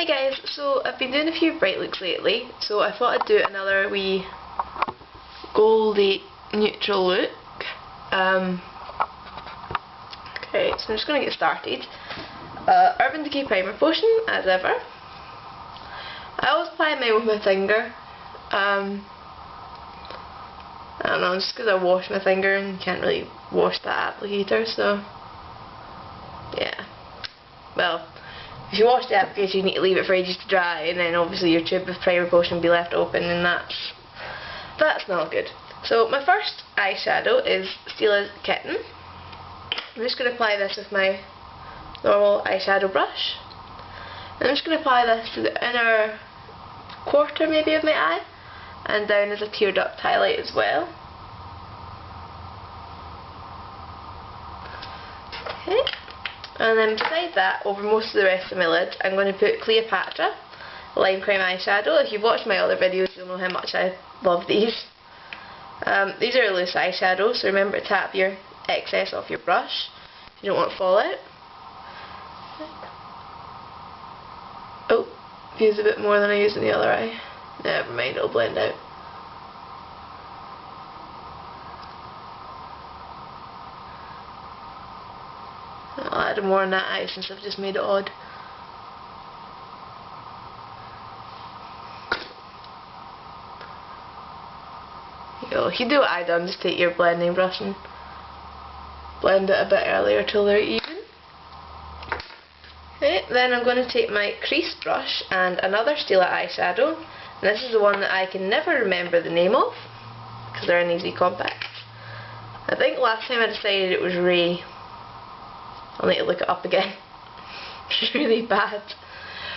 Hi guys, so I've been doing a few bright looks lately, so I thought I'd do another wee goldy neutral look. Okay, so I'm just going to get started. Urban Decay Primer Potion, as ever. I always apply mine with my finger. I don't know, just because I wash my finger and you can't really wash that applicator, so yeah. Well, if you wash the applicator you need to leave it for ages to dry, and then obviously your tube of primer potion will be left open, and that's not good. So my first eyeshadow is Steela's Kitten. I'm just going to apply this with my normal eyeshadow brush. And I'm just going to apply this to the inner quarter maybe of my eye, and down as a tear duct highlight as well. Okay. And then beside that, over most of the rest of my lid, I'm going to put Cleopatra Lime Crime Eyeshadow. If you've watched my other videos, you'll know how much I love these. These are loose eyeshadows, so remember to tap your excess off your brush if you don't want it to fall out. Oh, I've used a bit more than I used in the other eye. Never mind, it'll blend out. I'll add more on that eye since I've just made it odd. There you go. If you do what I done, just take your blending brush and blend it a bit earlier till they're even. Okay, then I'm going to take my crease brush and another Stila eyeshadow. And this is the one that I can never remember the name of, because they're an easy compact. I think last time I decided it was Ray. I'll need to look it up again. It's really bad.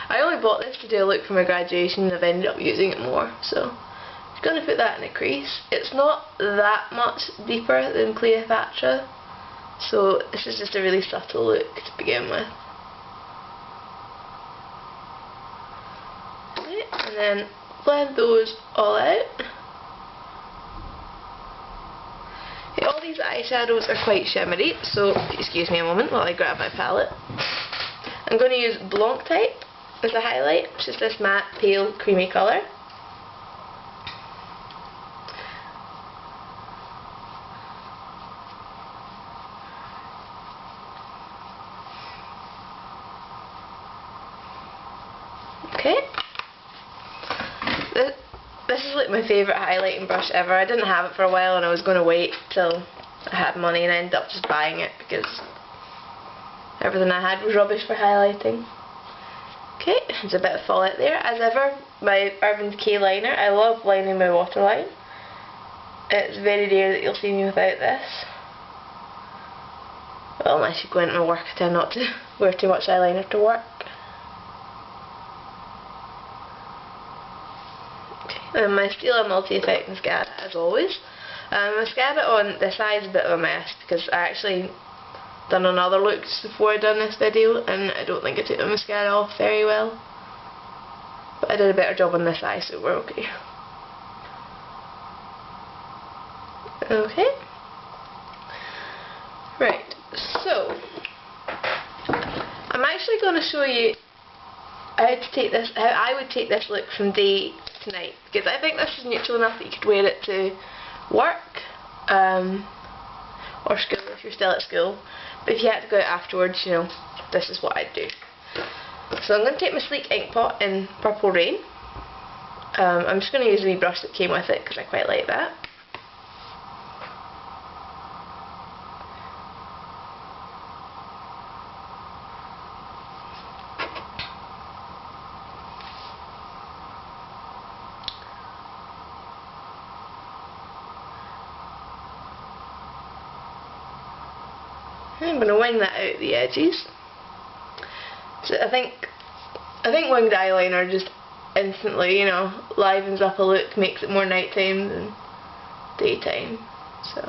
I only bought this to do a look for my graduation and I've ended up using it more, so I'm going to put that in a crease. It's not that much deeper than Cleopatra, so this is just a really subtle look to begin with. Okay, and then blend those all out. All these eyeshadows are quite shimmery, so excuse me a moment while I grab my palette. I'm going to use Blanc Type as a highlight, which is this matte, pale, creamy colour. Okay. This is like my favourite highlighting brush ever. I didn't have it for a while and I was going to wait till I had money, and I ended up just buying it because everything I had was rubbish for highlighting. Okay, there's a bit of fallout there. As ever, my Urban Decay liner. I love lining my waterline. It's very rare that you'll see me without this. Well, unless you go into my work, I tend not to wear too much eyeliner to work. And my Stila Multi-Effect Mascara, as always. Mascara on this eye is a bit of a mess because I actually done another look just before I done this video and I don't think I took the mascara off very well. But I did a better job on this eye, so we're okay. Okay. Right, so I'm actually going to show you how I would take this look from day to night, because I think this is neutral enough that you could wear it to work or school if you're still at school, but if you had to go out afterwards, you know, this is what I'd do. So I'm going to take my Sleek ink pot in Purple Rain. I'm just going to use the wee brush that came with it because I quite like that. I'm going to wing that out the edges. So I think winged eyeliner just instantly, you know, livens up a look, makes it more nighttime than daytime. So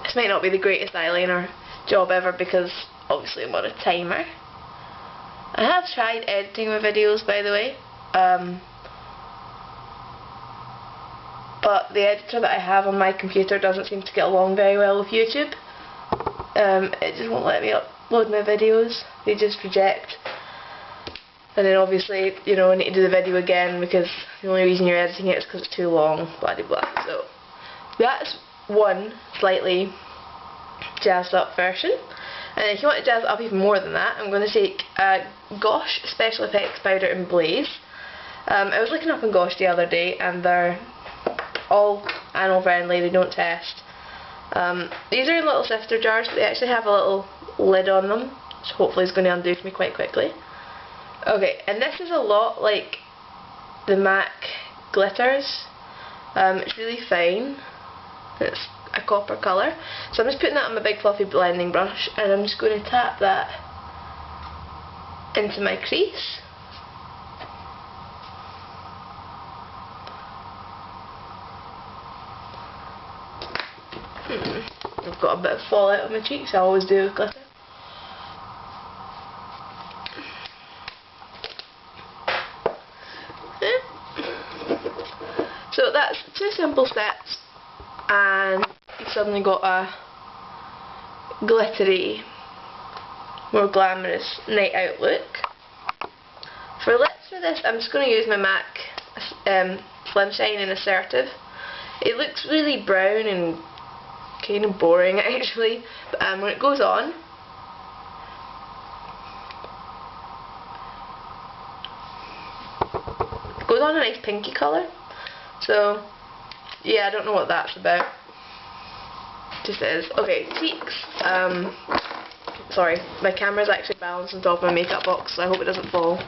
this might not be the greatest eyeliner job ever because obviously I'm on a timer. I have tried editing my videos, by the way, but the editor that I have on my computer doesn't seem to get along very well with YouTube. It just won't let me upload my videos. They just reject. And then obviously, you know, I need to do the video again because the only reason you're editing it is because it's too long, blah blah blah. So that's one slightly jazzed up version. And if you want to jazz it up even more than that, I'm going to take Gosh Special Effects Powder in Blaze. I was looking up on Gosh the other day and they're all animal friendly, they don't test. These are in little sifter jars, but they actually have a little lid on them, which hopefully is going to undo for me quite quickly. Okay, and this is a lot like the MAC glitters. It's really fine. It's a copper colour. So I'm just putting that on my big fluffy blending brush and I'm just going to tap that into my crease. I've got a bit of fallout on my cheeks, I always do with glitter. So that's 2 simple steps and you've suddenly got a glittery, more glamorous night out look. For lips for this, I'm just going to use my MAC Slim Shine and Assertive. It looks really brown and kind of boring actually, but when it goes on, a nice pinky colour. So yeah, I don't know what that's about. Just is. Okay, cheeks. Sorry, my camera's actually balanced on top of my makeup box, so I hope it doesn't fall.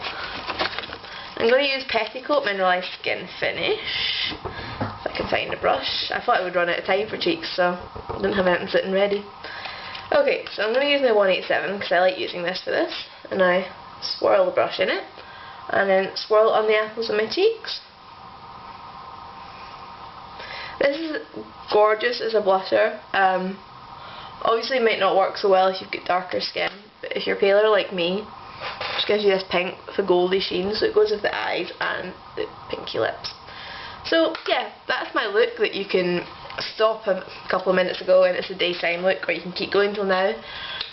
I'm going to use Petticoat Mineralized Skin Finish. If I can find a brush. I thought I would run out of time for cheeks, so I didn't have anything sitting ready. Okay, so I'm going to use my 187 because I like using this for this. And I swirl the brush in it. And then swirl it on the apples of my cheeks. This is gorgeous as a blusher. Obviously it might not work so well if you've got darker skin, but if you're paler like me, it just gives you this pink with a goldy sheen, so it goes with the eyes and the pinky lips. So yeah, that's my look that you can stop a couple of minutes ago and it's a daytime look, or you can keep going till now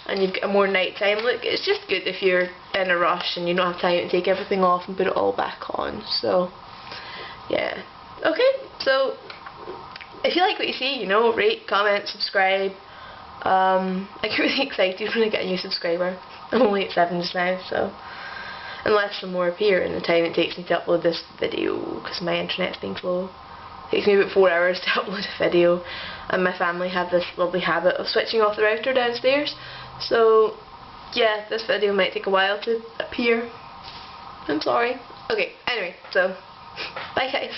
and you've got a more nighttime look. It's just good if you're in a rush and you don't have time to take everything off and put it all back on. So yeah. Okay, so if you like what you see, you know, rate, comment, subscribe. I get really excited when I get a new subscriber. I'm only at 7 just now, so unless some more appear in the time it takes me to upload this video, because my internet's being slow. It takes me about 4 hours to upload a video, and my family have this lovely habit of switching off the router downstairs, so yeah, this video might take a while to appear. I'm sorry. Okay, anyway, so bye guys.